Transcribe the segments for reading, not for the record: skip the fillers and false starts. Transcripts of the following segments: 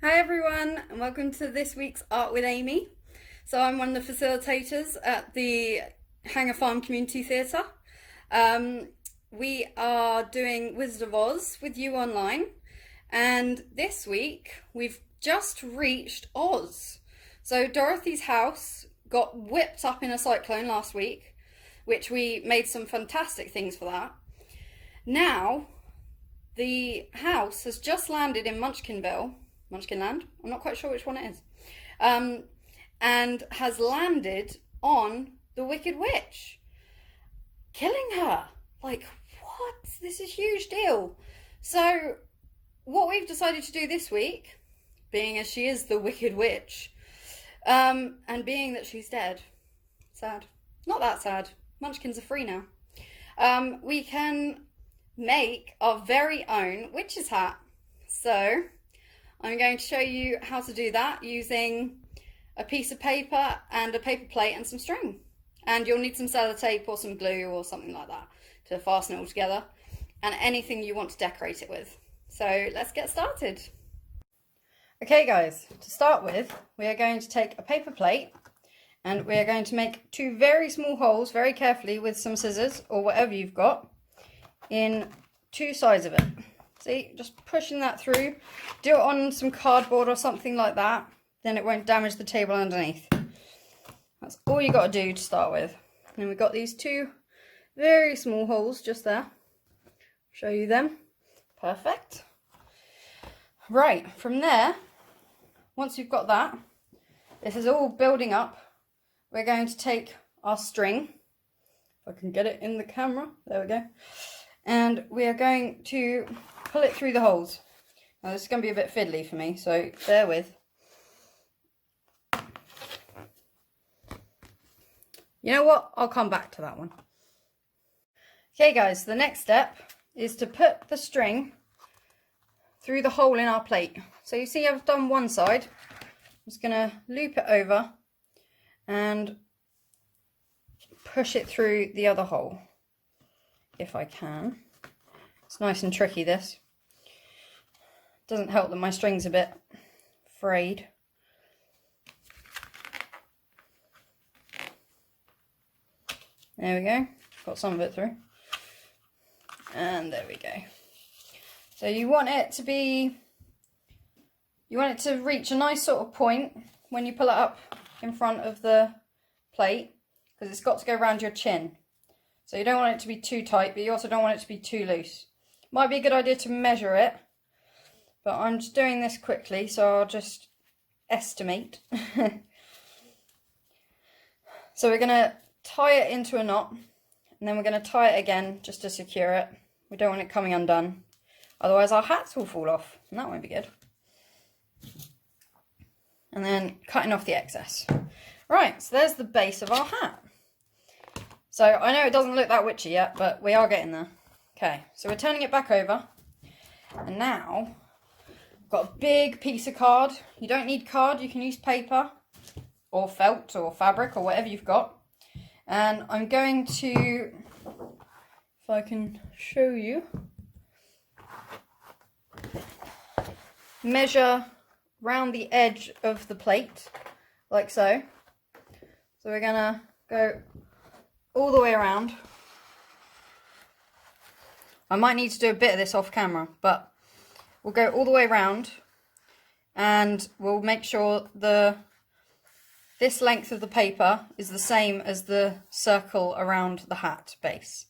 Hi everyone, and welcome to this week's Art with Amy. So I'm one of the facilitators at the Hanger Farm Community Theatre. We are doing Wizard of Oz with you online, and this week we've just reached Oz. So Dorothy's house got whipped up in a cyclone last week, which we made some fantastic things for that. Now, the house has just landed in Munchkinville, Munchkinland, I'm not quite sure which one it is, and has landed on the Wicked Witch, killing her. Like, what? This is a huge deal. So, what we've decided to do this week, being as she is the Wicked Witch, and being that she's dead, sad, not that sad, Munchkins are free now, we can make our very own witch's hat. So, I'm going to show you how to do that using a piece of paper and a paper plate and some string. And you'll need some sellotape or some glue or something like that to fasten it all together, and anything you want to decorate it with. So let's get started. Okay guys, to start with, we are going to take a paper plate and we are going to make two very small holes very carefully with some scissors or whatever you've got in two sides of it. See, just pushing that through. Do it on some cardboard or something like that, then it won't damage the table underneath. That's all you got to do to start with. And we've got these two very small holes just there. Show you them. Perfect. Right, from there, once you've got that, this is all building up. We're going to take our string. If I can get it in the camera. There we go. And we are going to pull it through the holes. Now this is going to be a bit fiddly for me, so bear with. You know what? I'll come back to that one. Okay guys, the next step is to put the string through the hole in our plate. So you see I've done one side. I'm just going to loop it over and push it through the other hole, if I can. It's nice and tricky, this. Doesn't help that my string's a bit frayed. There we go. Got some of it through. And there we go. So you want it to reach a nice sort of point when you pull it up in front of the plate, because it's got to go around your chin. So you don't want it to be too tight, but you also don't want it to be too loose. Might be a good idea to measure it, but I'm just doing this quickly, so I'll just estimate. So we're going to tie it into a knot, and then we're going to tie it again just to secure it. We don't want it coming undone, otherwise our hats will fall off, and that won't be good. And then cutting off the excess. Right, so there's the base of our hat. So I know it doesn't look that witchy yet, but we are getting there. Okay, so we're turning it back over. And now, I've got a big piece of card. You don't need card, you can use paper or felt or fabric or whatever you've got. And I'm going to, if I can show you, measure round the edge of the plate, like so. So we're gonna go all the way around. I might need to do a bit of this off camera, but we'll go all the way around and we'll make sure this length of the paper is the same as the circle around the hat base.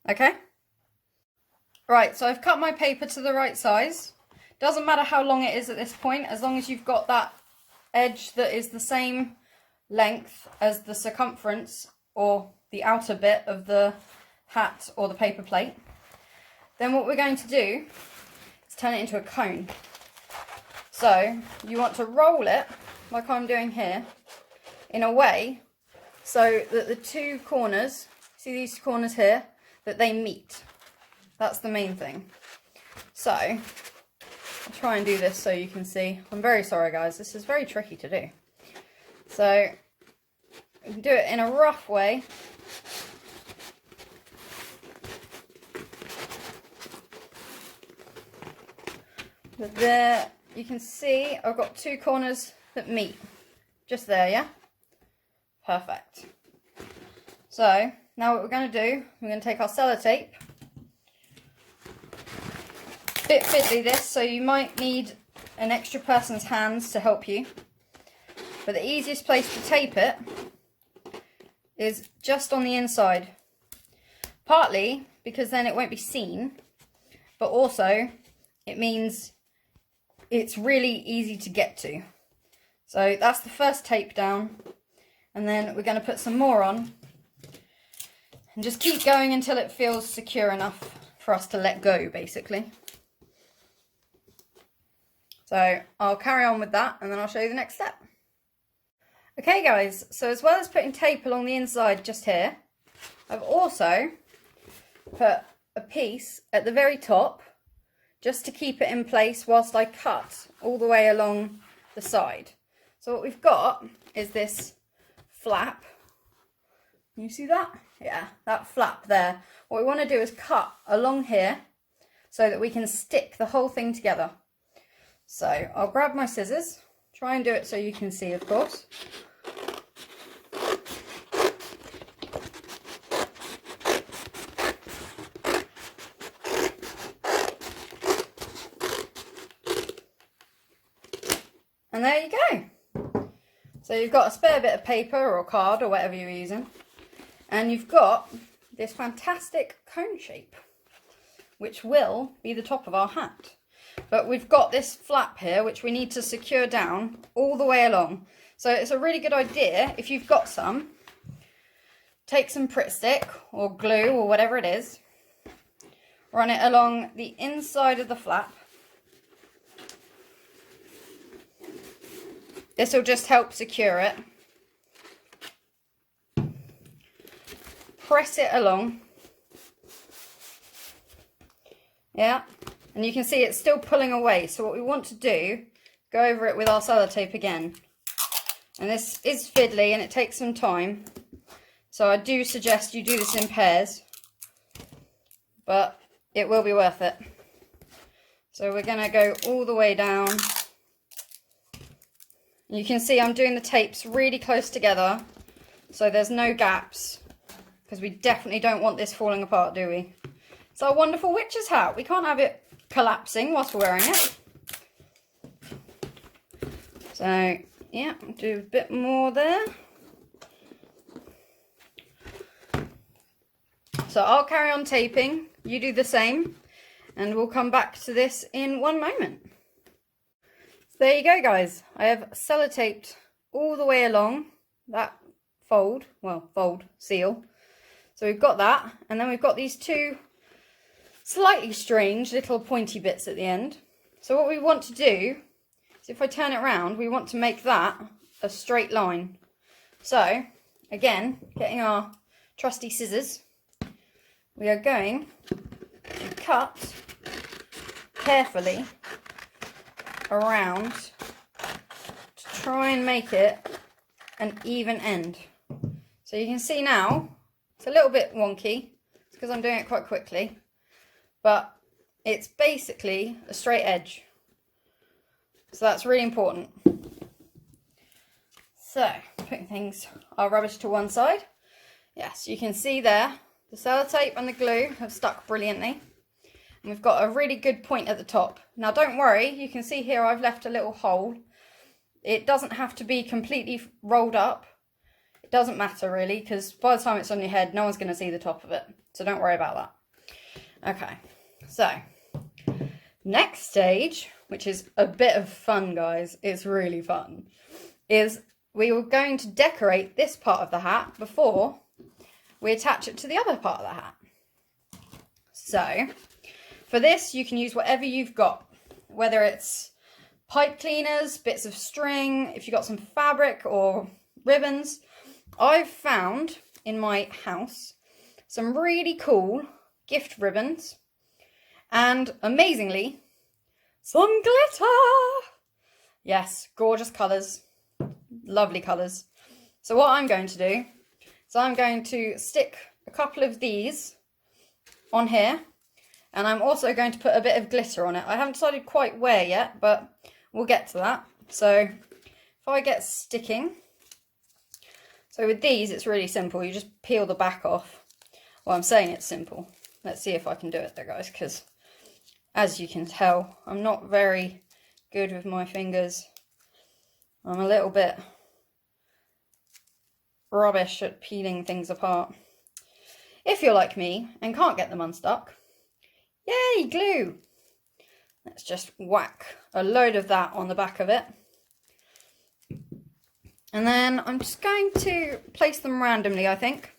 Okay? Right, so I've cut my paper to the right size. Doesn't matter how long it is at this point, as long as you've got that edge that is the same length as the circumference or the outer bit of the hat or the paper plate. Then what we're going to do is turn it into a cone. So you want to roll it, like I'm doing here, in a way so that the two corners, see these corners here, that they meet. That's the main thing. So I'll try and do this so you can see. I'm very sorry guys, this is very tricky to do. So you can do it in a rough way. But there you can see I've got two corners that meet. Just there, yeah? Perfect. So, now what we're going to do, we're going to take our sellotape. Bit fiddly this, so you might need an extra person's hands to help you. But the easiest place to tape it is just on the inside. Partly because then it won't be seen, but also it means it's really easy to get to. So that's the first tape down, and then we're going to put some more on and just keep going until it feels secure enough for us to let go, basically. So I'll carry on with that and then I'll show you the next step. Okay guys, so as well as putting tape along the inside just here, I've also put a piece at the very top just to keep it in place whilst I cut all the way along the side. So what we've got is this flap. Can you see that? Yeah, that flap there. What we want to do is cut along here so that we can stick the whole thing together. So I'll grab my scissors, try and do it so you can see, of course. And there you go. So you've got a spare bit of paper or card or whatever you're using. And you've got this fantastic cone shape, which will be the top of our hat. But we've got this flap here, which we need to secure down all the way along. So it's a really good idea, if you've got some, take some Pritt Stick or glue or whatever it is, run it along the inside of the flap. This will just help secure it. Press it along. Yeah, and you can see it's still pulling away. So what we want to do, go over it with our sellotape again. And this is fiddly and it takes some time. So I do suggest you do this in pairs. But it will be worth it. So we're going to go all the way down. You can see I'm doing the tapes really close together, so there's no gaps, because we definitely don't want this falling apart, do we? It's our wonderful witch's hat. We can't have it collapsing whilst we're wearing it. So, yeah, do a bit more there. So I'll carry on taping, you do the same, and we'll come back to this in one moment. There you go guys, I have sellotaped all the way along that fold seal. So we've got that, and then we've got these two slightly strange little pointy bits at the end. So what we want to do is, if I turn it around, we want to make that a straight line. So again, getting our trusty scissors, we are going to cut carefully around to try and make it an even end. So you can see now it's a little bit wonky. It's because I'm doing it quite quickly, but it's basically a straight edge. So that's really important. So putting our rubbish to one side. Yes, you can see there the sellotape and the glue have stuck brilliantly. And we've got a really good point at the top. Now don't worry, you can see here I've left a little hole. It doesn't have to be completely rolled up. It doesn't matter really, because by the time it's on your head, no one's going to see the top of it. So don't worry about that. Okay, so next stage, which is a bit of fun guys, it's really fun, is we were going to decorate this part of the hat before we attach it to the other part of the hat. So for this, you can use whatever you've got, whether it's pipe cleaners, bits of string, if you've got some fabric or ribbons. I've found in my house some really cool gift ribbons and, amazingly, some glitter. Yes, gorgeous colours, lovely colours. So what I'm going to do is I'm going to stick a couple of these on here. And I'm also going to put a bit of glitter on it. I haven't decided quite where yet, but we'll get to that. So if I get sticking, so with these it's really simple. You just peel the back off. Well, I'm saying it's simple. Let's see if I can do it there, guys, because as you can tell, I'm not very good with my fingers. I'm a little bit rubbish at peeling things apart. If you're like me and can't get them unstuck, yay, glue! Let's just whack a load of that on the back of it. And then I'm just going to place them randomly, I think.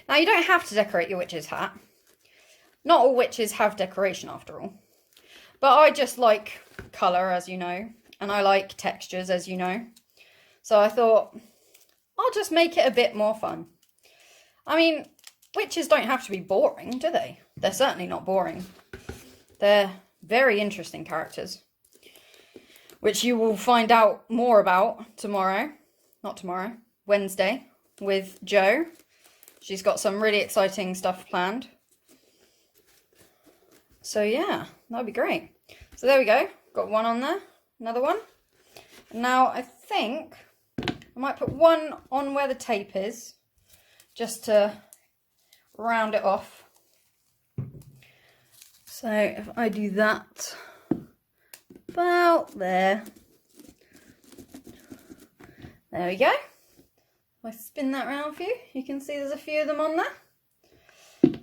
Now, you don't have to decorate your witch's hat. Not all witches have decoration, after all. But I just like colour, as you know. And I like textures, as you know. So I thought, I'll just make it a bit more fun. I mean, witches don't have to be boring, do they? They're certainly not boring. They're very interesting characters, which you will find out more about tomorrow. Not tomorrow, Wednesday, with Jo. She's got some really exciting stuff planned. So yeah, that'll be great. So there we go. Got one on there, another one. And now I think I might put one on where the tape is, just to round it off. So if I do that about there. There we go. If I spin that round for you, you can see there's a few of them on there.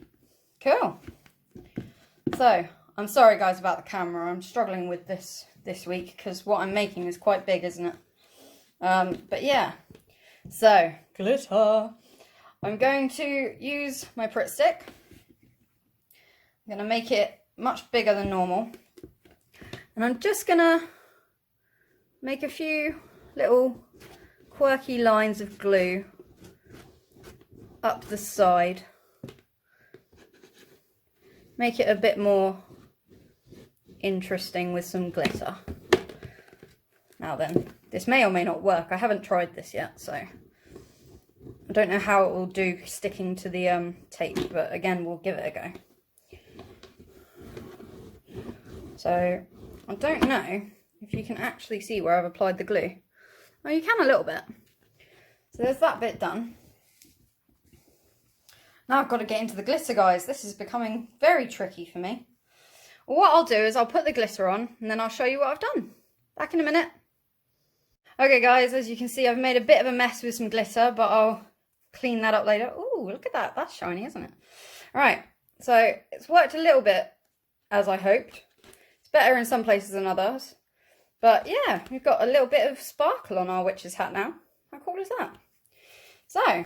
Cool. So, I'm sorry guys about the camera. I'm struggling with this week because what I'm making is quite big, isn't it? But yeah. So, glitter. I'm going to use my Pritt stick. I'm going to make it much bigger than normal. And I'm just going to make a few little quirky lines of glue up the side. Make it a bit more interesting with some glitter. Now then, this may or may not work. I haven't tried this yet, so I don't know how it will do sticking to the tape, but again, we'll give it a go. So, I don't know if you can actually see where I've applied the glue. Well, you can a little bit. So there's that bit done. Now I've got to get into the glitter, guys. This is becoming very tricky for me. Well, what I'll do is I'll put the glitter on and then I'll show you what I've done. Back in a minute. Okay guys, as you can see, I've made a bit of a mess with some glitter, but I'll clean that up later. Ooh, look at that. That's shiny, isn't it? All right, so it's worked a little bit as I hoped. It's better in some places than others. But yeah, we've got a little bit of sparkle on our witch's hat now. How cool is that? So,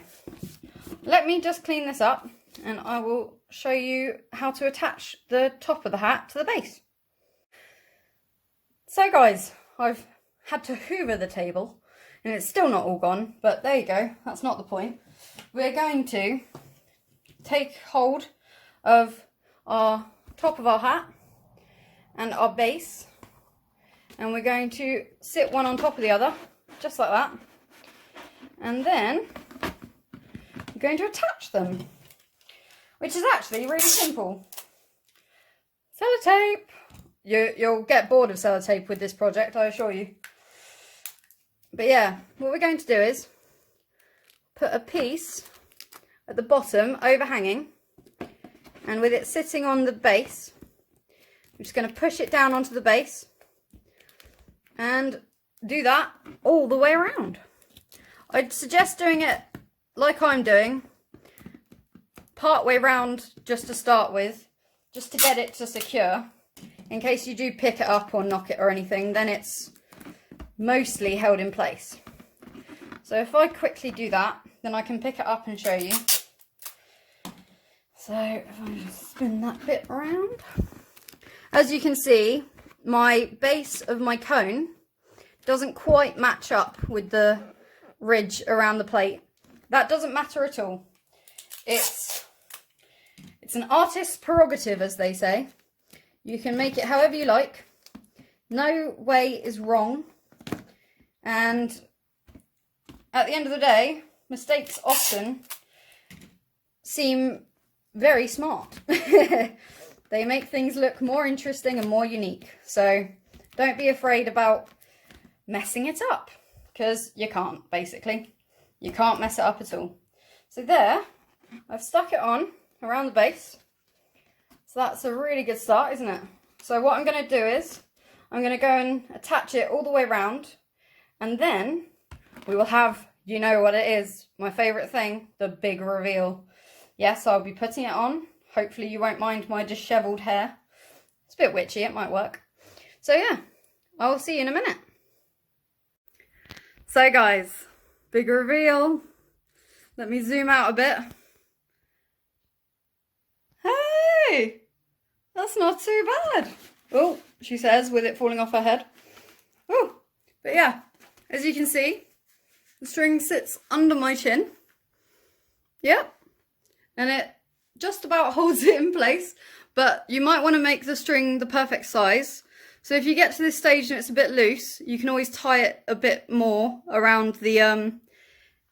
let me just clean this up and I will show you how to attach the top of the hat to the base. So guys, I've had to hoover the table and it's still not all gone, but there you go, that's not the point. We're going to take hold of our top of our hat and our base, and we're going to sit one on top of the other, just like that, and then we're going to attach them, which is actually really simple. Sellotape. You'll get bored of sellotape with this project, I assure you. But yeah, what we're going to do is put a piece at the bottom, overhanging, and with it sitting on the base, I'm just going to push it down onto the base and do that all the way around. I'd suggest doing it like I'm doing, part way round just to start with, just to get it to secure. In case you do pick it up or knock it or anything, then it's mostly held in place. So if I quickly do that, then I can pick it up and show you. So if I just spin that bit around. As you can see, my base of my cone doesn't quite match up with the ridge around the plate. That doesn't matter at all. It's an artist's prerogative, as they say. You can make it however you like. No way is wrong. And at the end of the day, mistakes often seem very smart. They make things look more interesting and more unique. So don't be afraid about messing it up, because you can't, basically. You can't mess it up at all. So there, I've stuck it on around the base. So that's a really good start, isn't it? So what I'm going to do is, I'm going to go and attach it all the way around, and then we will have, you know what it is, my favourite thing, the big reveal. Yes, I'll be putting it on. Hopefully you won't mind my dishevelled hair. It's a bit witchy, it might work. So yeah, I'll see you in a minute. So guys, big reveal. Let me zoom out a bit. Hey, that's not too bad. Oh, she says, with it falling off her head. Oh, but yeah, as you can see, the string sits under my chin. Yep, and it just about holds it in place, but you might want to make the string the perfect size. So if you get to this stage and it's a bit loose, you can always tie it a bit more around the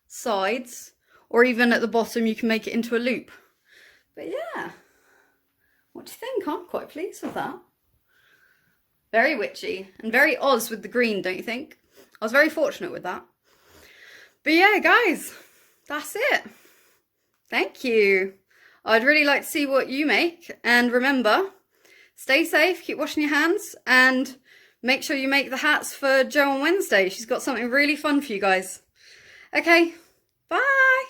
sides, or even at the bottom you can make it into a loop. But yeah, what do you think? I'm quite pleased with that. Very witchy and very Oz with the green, don't you think? I was very fortunate with that. But yeah, guys, that's it. Thank you. I'd really like to see what you make. And remember, stay safe, keep washing your hands, and make sure you make the hats for Jo on Wednesday. She's got something really fun for you guys. Okay, bye.